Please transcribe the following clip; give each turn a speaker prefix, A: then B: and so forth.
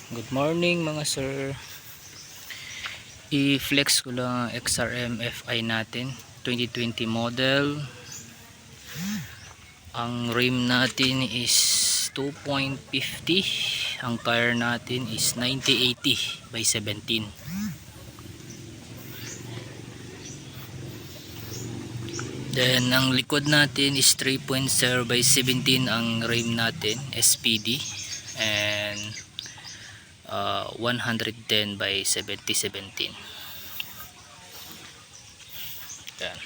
A: Good morning mga sir. I-flex ko lang ang XRM FI natin 2020 model. Ang rim natin is 2.50. Ang tire natin is 90/80 by 17. Then ang likod natin is 3.0 by 17 ang rim natin, SPD. And 110 by 17. Yan.